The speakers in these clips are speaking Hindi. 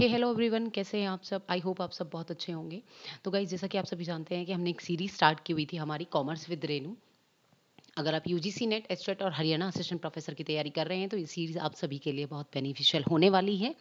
हेलो एवरीवन, कैसे हैं आप सब। आई होप आप सब बहुत अच्छे होंगे। तो गाइज, जैसा कि आप सभी जानते हैं कि हमने एक सीरीज स्टार्ट की हुई थी हमारी कॉमर्स विद रेनू। अगर आप यूजीसी नेट एस्टेट और हरियाणा असिस्टेंट प्रोफेसर की तैयारी कर रहे हैं तो ये सीरीज आप सभी के लिए बहुत बेनिफिशियल होने वाली है।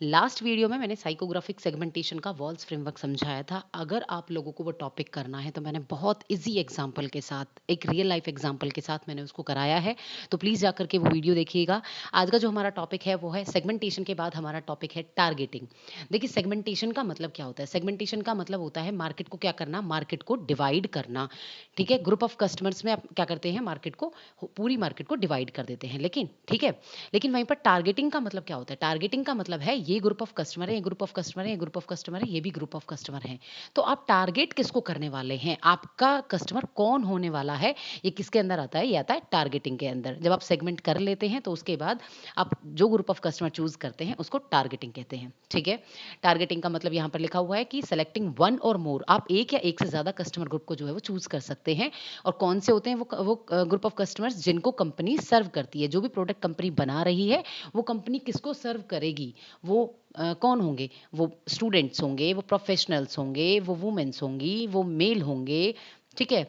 लास्ट वीडियो में मैंने साइकोग्राफिक सेगमेंटेशन का वॉल्स फ्रेमवर्क समझाया था। अगर आप लोगों को वो टॉपिक करना है तो मैंने बहुत इजी एग्जांपल के साथ, एक रियल लाइफ एग्जांपल के साथ मैंने उसको कराया है। तो प्लीज़ जाकर के वो वीडियो देखिएगा। आज का जो हमारा टॉपिक है वो है सेगमेंटेशन के बाद हमारा टॉपिक है टारगेटिंग। देखिए, सेगमेंटेशन का मतलब क्या होता है। सेगमेंटेशन का मतलब होता है मार्केट को क्या करना, मार्केट को डिवाइड करना। ठीक है, ग्रुप ऑफ कस्टमर्स में आप क्या करते हैं, मार्केट को, पूरी मार्केट को डिवाइड कर देते हैं। लेकिन ठीक है, लेकिन वहीं पर टारगेटिंग का मतलब क्या होता है। टारगेटिंग का मतलब है ये ग्रुप ऑफ कस्टमर है, ये ग्रुप ऑफ कस्टमर है, ये ग्रुप ऑफ कस्टमर है, ये भी ग्रुप ऑफ कस्टमर है। तो आप टारगेट किसको करने वाले हैं, आपका कस्टमर कौन होने वाला है, ये किसके अंदर आता है, ये आता है टारगेटिंग के अंदर। जब आप सेगमेंट कर लेते हैं तो उसके बाद आप जो ग्रुप ऑफ कस्टमर चूज करते हैं उसको टारगेटिंग कहते हैं। ठीक है, टारगेटिंग का मतलब यहाँ पर लिखा हुआ है कि सेलेक्टिंग वन और मोर, आप एक या एक से ज्यादा कस्टमर ग्रुप को जो है वो चूज कर सकते हैं। और कौन से होते हैं वो ग्रुप ऑफ कस्टमर्स जिनको कंपनी सर्व करती है। जो भी प्रोडक्ट कंपनी बना रही है वो कंपनी किसको सर्व करेगी, वो कौन होंगे, वो स्टूडेंट्स होंगे, वो प्रोफेशनल्स होंगे, वो वुमेन्स होंगी, वो मेल होंगे। ठीक है,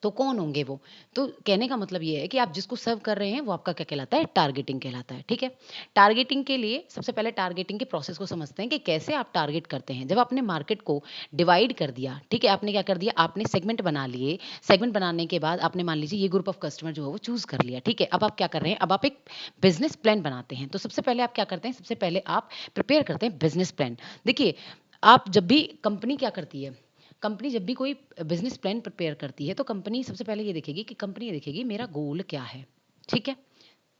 तो कौन होंगे वो। तो कहने का मतलब ये है कि आप जिसको सर्व कर रहे हैं वो आपका क्या कहलाता है, टारगेटिंग कहलाता है। ठीक है, टारगेटिंग के लिए सबसे पहले टारगेटिंग के प्रोसेस को समझते हैं कि कैसे आप टारगेट करते हैं। जब आपने मार्केट को डिवाइड कर दिया, ठीक है, आपने क्या कर दिया, आपने सेगमेंट बना लिए। सेगमेंट बनाने के बाद आपने मान लीजिए ये ग्रुप ऑफ कस्टमर जो है वो चूज कर लिया। ठीक है, अब आप क्या कर रहे हैं, अब आप एक बिजनेस प्लान बनाते हैं। तो सबसे पहले आप क्या करते हैं, सबसे पहले आप प्रिपेयर करते हैं बिजनेस प्लान। देखिए, आप जब भी कंपनी क्या करती है, कंपनी जब भी कोई बिजनेस प्लान प्रिपेयर करती है तो कंपनी सबसे पहले ये देखेगी कि कंपनी ये देखेगी मेरा गोल क्या है। ठीक है,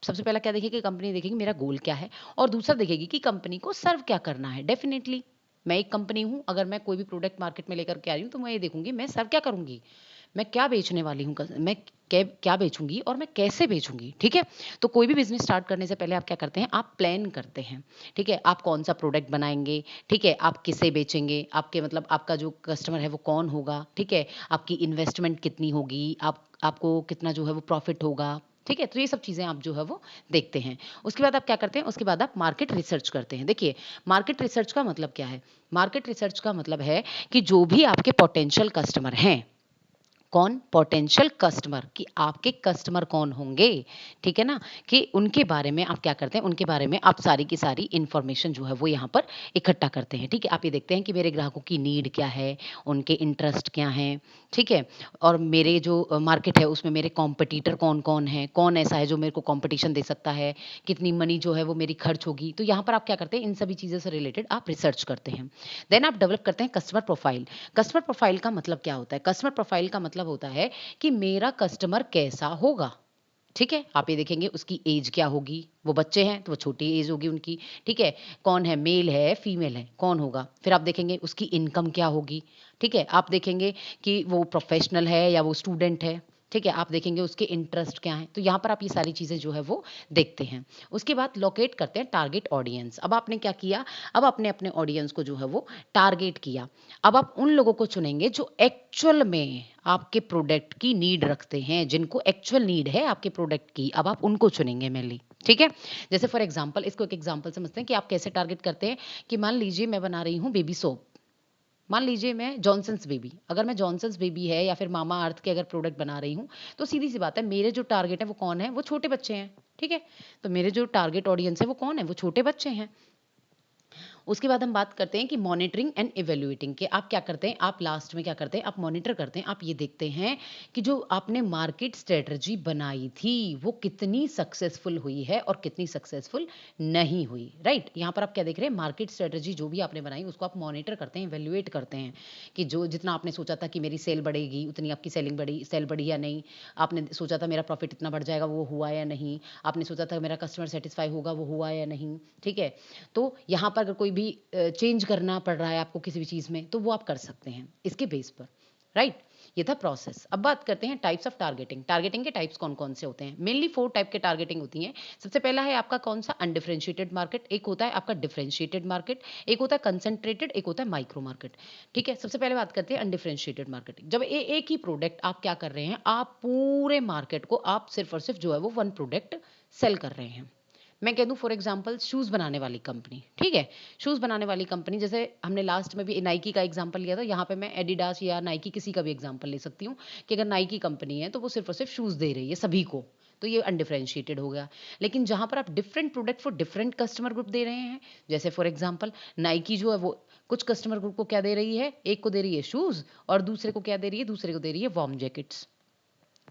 सबसे पहला क्या देखेगी, कंपनी देखेगी मेरा गोल क्या है। और दूसरा देखेगी कि कंपनी को सर्व क्या करना है। डेफिनेटली मैं एक कंपनी हूं, अगर मैं कोई भी प्रोडक्ट मार्केट में लेकर के आ रही हूं तो मैं ये देखूंगी मैं सर्व क्या करूंगी, मैं क्या बेचने वाली हूँ, मैं क्या बेचूंगी और मैं कैसे बेचूंगी। ठीक है, तो कोई भी बिजनेस स्टार्ट करने से पहले आप क्या करते हैं, आप प्लान करते हैं। ठीक है, आप कौन सा प्रोडक्ट बनाएंगे, ठीक है, आप किसे बेचेंगे, आपके मतलब आपका जो कस्टमर है वो कौन होगा। ठीक है, आपकी इन्वेस्टमेंट कितनी होगी, आपको कितना जो है वो प्रॉफिट होगा। ठीक है, तो ये सब चीज़ें आप जो है वो देखते हैं। उसके बाद आप क्या करते हैं, उसके बाद आप मार्केट रिसर्च करते हैं। देखिए, मार्केट रिसर्च का मतलब क्या है, मार्केट रिसर्च का मतलब है कि जो भी आपके पोटेंशियल कस्टमर हैं, कौन, पोटेंशियल कस्टमर, कि आपके कस्टमर कौन होंगे। ठीक है ना, कि उनके बारे में आप क्या करते हैं, उनके बारे में आप सारी की सारी इंफॉर्मेशन जो है वो यहाँ पर इकट्ठा करते हैं। ठीक है, आप ये देखते हैं कि मेरे ग्राहकों की नीड क्या है, उनके इंटरेस्ट क्या हैं। ठीक है, और मेरे जो मार्केट है उसमें मेरे कॉम्पिटिटर कौन कौन है, कौन ऐसा है जो मेरे को कॉम्पिटिशन दे सकता है, कितनी मनी जो है वो मेरी खर्च होगी। तो यहाँ पर आप क्या करते हैं, इन सभी चीज़ों से रिलेटेड आप रिसर्च करते हैं। देन आप डेवलप करते हैं कस्टमर प्रोफाइल। कस्टमर प्रोफाइल का मतलब क्या होता है, कस्टमर प्रोफाइल का मतलब होता है कि मेरा कस्टमर कैसा होगा। ठीक है, आप ये देखेंगे उसकी एज क्या होगी, वो बच्चे हैं तो वो छोटी एज होगी उनकी। ठीक है, कौन है, मेल है फीमेल है, कौन होगा। फिर आप देखेंगे उसकी इनकम क्या होगी। ठीक है, आप देखेंगे कि वो प्रोफेशनल है या वो स्टूडेंट है। ठीक है, आप देखेंगे उसके इंटरेस्ट क्या हैं। तो यहाँ पर आप ये सारी चीज़ें जो है वो देखते हैं। उसके बाद लोकेट करते हैं टारगेट ऑडियंस। अब आपने क्या किया, अब आपने अपने ऑडियंस को जो है वो टारगेट किया। अब आप उन लोगों को चुनेंगे जो एक्चुअल में आपके प्रोडक्ट की नीड रखते हैं, जिनको एक्चुअल नीड है आपके प्रोडक्ट की, अब आप उनको चुनेंगे मेनली। ठीक है, जैसे फॉर एग्जांपल, इसको एक एग्जांपल समझते हैं कि आप कैसे टारगेट करते हैं। कि मान लीजिए मैं बना रही हूँ बेबी सोप, मान लीजिए मैं जॉनसन्स बेबी, अगर मैं जॉनसन्स बेबी है या फिर मामा अर्थ के अगर प्रोडक्ट बना रही हूँ, तो सीधी सी बात है मेरे जो टारगेट है वो कौन है, वो छोटे बच्चे हैं। ठीक है, तो मेरे जो टारगेट ऑडियंस है वो कौन है, वो छोटे बच्चे हैं। उसके बाद हम बात करते हैं कि मॉनिटरिंग एंड इवेल्युएटिंग के। आप क्या करते हैं, आप लास्ट में क्या करते हैं, आप मॉनिटर करते हैं। आप ये देखते हैं कि जो आपने मार्केट स्ट्रेटजी बनाई थी वो कितनी सक्सेसफुल हुई है और कितनी सक्सेसफुल नहीं हुई। राइट, यहाँ पर आप क्या देख रहे हैं, मार्केट स्ट्रेटजी जो भी आपने बनाई उसको आप मॉनिटर करते हैं, इवेल्युएट करते हैं कि जो जितना आपने सोचा था कि मेरी सेल बढ़ेगी उतनी आपकी सेल बढ़ी या नहीं। आपने सोचा था मेरा प्रॉफिट इतना बढ़ जाएगा, वो हुआ या नहीं। आपने सोचा था मेरा कस्टमर सेटिस्फाई होगा, वो हुआ या नहीं। ठीक है, तो यहाँ पर अगर कोई भी चेंज करना पड़ रहा है आपको किसी भी चीज़ में तो वो आप कर सकते हैं इसके बेस पर। राइट, ये था प्रोसेस। अब बात करते हैं टाइप्स ऑफ टारगेटिंग। टारगेटिंग के टाइप्स कौन कौन से होते हैं, मेनली 4 टाइप के टारगेटिंग होती हैं। सबसे पहला है आपका कौन सा, अनडिफरेंशिएटेड मार्केट। एक होता है आपका डिफरेंशिएटेड मार्केट, एक होता है कंसंट्रेटेड, एक होता है माइक्रो मार्केट। ठीक है, सबसे पहले बात करते हैं अनडिफरेंशिएटेड मार्केट। जब एक ही प्रोडक्ट आप क्या कर रहे हैं, आप पूरे मार्केट को आप सिर्फ और सिर्फ जो है वो वन प्रोडक्ट सेल कर रहे हैं। मैं कह दूं फॉर एग्जांपल शूज बनाने वाली कंपनी, ठीक है, शूज बनाने वाली कंपनी, जैसे हमने लास्ट में भी नाइकी का एग्जांपल लिया था, यहाँ पे मैं एडिडास या नाइकी किसी का भी एग्जांपल ले सकती हूँ कि अगर नाइकी कंपनी है तो वो सिर्फ और सिर्फ शूज दे रही है सभी को, तो ये अनडिफरेंशिएटेड हो गया। लेकिन जहां पर आप different product for different customer group दे रहे हैं, जैसे फॉर एग्जांपल नाइकी जो है वो कुछ कस्टमर ग्रुप को क्या दे रही है, एक को दे रही है शूज और दूसरे को क्या दे रही है, दूसरे को दे रही है वार्म जैकेट्स।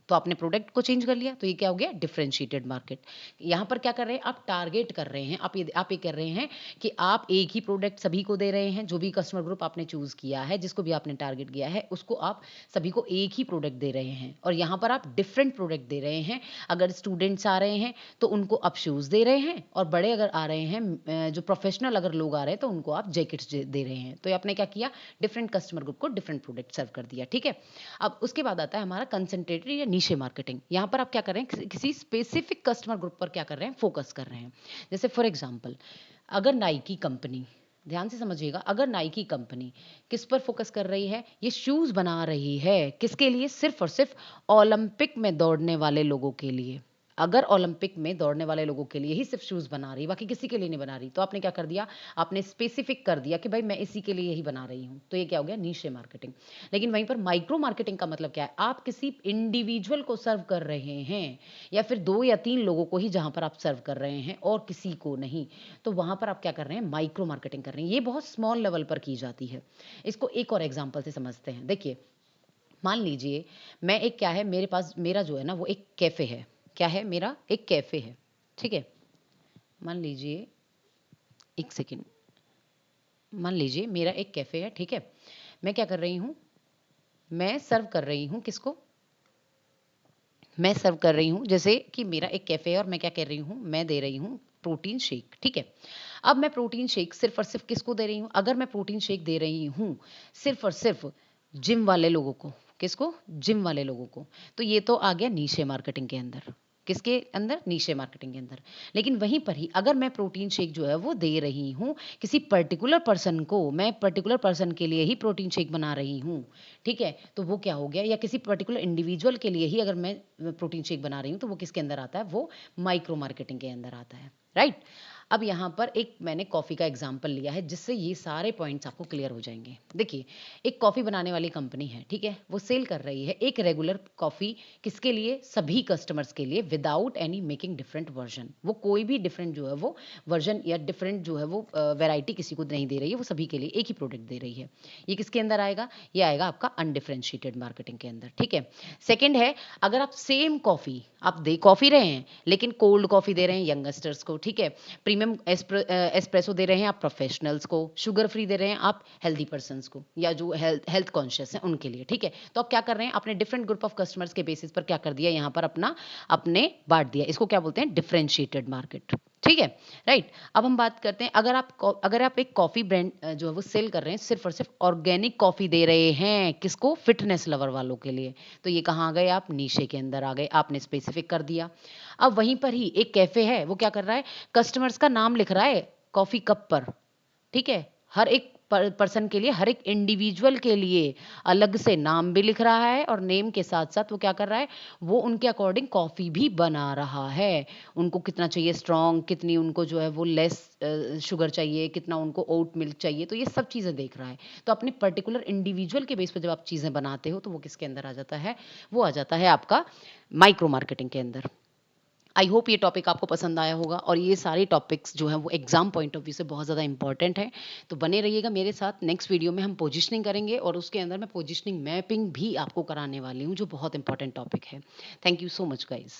तो आपने प्रोडक्ट को चेंज कर लिया, तो ये क्या हो गया, डिफरेंशिएटेड मार्केट। यहाँ पर क्या कर रहे हैं, आप टारगेट कर रहे हैं, आप ये कर रहे हैं कि आप एक ही प्रोडक्ट सभी को दे रहे हैं, जो भी कस्टमर ग्रुप आपने चूज किया है, जिसको भी आपने टारगेट किया है, उसको आप सभी को एक ही प्रोडक्ट दे रहे हैं। और यहाँ पर आप डिफरेंट प्रोडक्ट दे रहे हैं। अगर स्टूडेंट्स आ रहे हैं तो उनको आप शूज दे रहे हैं, और बड़े अगर आ रहे हैं, जो प्रोफेशनल अगर लोग आ रहे हैं तो उनको आप जैकेट्स दे रहे हैं। तो आपने क्या किया, डिफरेंट कस्टमर ग्रुप को डिफरेंट प्रोडक्ट सर्व कर दिया, ठीक है। अब उसके बाद आता है हमारा कंसंट्रेटेड या नीशे मार्केटिंग। यहाँ पर आप क्या कर रहे हैं, किसी स्पेसिफिक कस्टमर ग्रुप पर क्या कर रहे हैं, फोकस कर रहे हैं। जैसे फॉर एग्जांपल अगर नाइकी कंपनी, ध्यान से समझिएगा, अगर नाइकी कंपनी किस पर फोकस कर रही है, ये शूज बना रही है किसके लिए, सिर्फ और सिर्फ ओलंपिक में दौड़ने वाले लोगों के लिए। अगर ओलंपिक में दौड़ने वाले लोगों के लिए ही सिर्फ शूज बना रही, बाकी किसी के लिए नहीं बना रही, तो आपने क्या कर दिया, आपने स्पेसिफिक कर दिया कि भाई मैं इसी के लिए ही बना रही हूं। तो ये क्या हो गया, नीशे मार्केटिंग। लेकिन वहीं पर माइक्रो मार्केटिंग का मतलब क्या है, आप किसी इंडिविजुअल को सर्व कर रहे हैं, या फिर 2 या 3 लोगों को ही जहां पर आप सर्व कर रहे हैं और किसी को नहीं, तो वहां पर आप क्या कर रहे हैं, माइक्रो मार्केटिंग कर रहे हैं। ये बहुत स्मॉल लेवल पर की जाती है। इसको एक और एग्जाम्पल से समझते हैं। देखिए, मान लीजिए मैं एक, क्या है मेरे पास, मेरा जो है ना वो एक कैफे है। क्या है, मेरा एक कैफे है, ठीक है। मान लीजिए, एक सेकेंड, मान लीजिए मेरा एक कैफे है, ठीक है। मैं क्या कर रही हूं, मैं सर्व कर रही हूं किसको, मैं सर्व कर रही हूं, जैसे कि मेरा एक कैफे है और मैं क्या कर रही हूं, मैं दे रही हूं प्रोटीन शेक, ठीक है। अब मैं प्रोटीन शेक सिर्फ और सिर्फ किसको दे रही हूं, अगर मैं प्रोटीन शेक दे रही हूं सिर्फ और सिर्फ जिम वाले लोगों को, किसको, जिम वाले लोगों को, तो ये तो आ गया नीशे मार्केटिंग के अंदर। किसके अंदर, नीशे मार्केटिंग के अंदर। लेकिन वहीं पर ही अगर मैं प्रोटीन शेक जो है वो दे रही हूं किसी पर्टिकुलर पर्सन को, मैं पर्टिकुलर पर्सन के लिए ही प्रोटीन शेक बना रही हूं, ठीक है, तो वो क्या हो गया, या किसी पर्टिकुलर इंडिविजुअल के लिए ही अगर मैं प्रोटीन शेक बना रही हूं, तो वो किसके अंदर आता है, वो माइक्रो मार्केटिंग के अंदर आता है, राइट। अब यहाँ पर एक मैंने कॉफ़ी का एग्जाम्पल लिया है, जिससे ये सारे पॉइंट्स आपको क्लियर हो जाएंगे। देखिए, एक कॉफ़ी बनाने वाली कंपनी है, ठीक है, वो सेल कर रही है एक रेगुलर कॉफ़ी, किसके लिए, सभी कस्टमर्स के लिए, without any making different version. वो कोई भी डिफरेंट जो है वो वर्जन या डिफरेंट जो है वो वैरायटी किसी को नहीं दे रही है, वो सभी के लिए एक ही प्रोडक्ट दे रही है। ये किसके अंदर आएगा, ये आएगा आपका अनडिफरेंशिएटेड मार्केटिंग के अंदर, ठीक है। सेकेंड है, अगर आप सेम कॉफ़ी आप दे कॉफ़ी रहे हैं, लेकिन कोल्ड कॉफ़ी दे रहे हैं यंगस्टर्स को, ठीक है, प्रीमियम एस्प्रेसो दे रहे हैं आप प्रोफेशनल्स को, शुगर फ्री दे रहे हैं आप हेल्दी पर्सन्स को, या जो हेल्थ कॉन्शियस हैं उनके लिए, ठीक है। तो आप क्या कर रहे हैं, अपने डिफरेंट ग्रुप ऑफ कस्टमर्स के बेसिस पर क्या कर दिया, यहाँ पर अपना अपने बांट दिया। इसको क्या बोलते हैं, डिफरेंशिएटेड मार्केट, ठीक है, राइट। अब हम बात करते हैं, अगर आप एक कॉफी ब्रांड जो है वो सेल कर रहे हैं, सिर्फ और सिर्फ ऑर्गेनिक कॉफी दे रहे हैं, किसको, फिटनेस लवर वालों के लिए, तो ये कहाँ आ गए, आप नीशे के अंदर आ गए, आपने स्पेसिफिक कर दिया। अब वहीं पर ही एक कैफे है, वो क्या कर रहा है, कस्टमर्स का नाम लिख रहा है कॉफी कप पर, ठीक है, हर एक पर्सन के लिए, हर एक इंडिविजुअल के लिए अलग से नाम भी लिख रहा है, और नेम के साथ साथ वो क्या कर रहा है, वो उनके अकॉर्डिंग कॉफ़ी भी बना रहा है। उनको कितना चाहिए स्ट्रॉन्ग, कितनी उनको जो है वो लेस शुगर चाहिए, कितना उनको ओट मिल्क चाहिए, तो ये सब चीज़ें देख रहा है। तो अपने पर्टिकुलर इंडिविजुअल के बेस पर जब आप चीज़ें बनाते हो, तो वो किसके अंदर आ जाता है, वो आ जाता है आपका माइक्रो मार्केटिंग के अंदर। आई होप ये टॉपिक आपको पसंद आया होगा, और ये सारे टॉपिक्स जो हैं वो एग्जाम पॉइंट ऑफ व्यू से बहुत ज़्यादा इंपॉर्टेंट है। तो बने रहिएगा मेरे साथ, नेक्स्ट वीडियो में हम पोजिशनिंग करेंगे, और उसके अंदर मैं पोजिशनिंग मैपिंग भी आपको कराने वाली हूँ, जो बहुत इंपॉर्टेंट टॉपिक है। Thank you so much guys.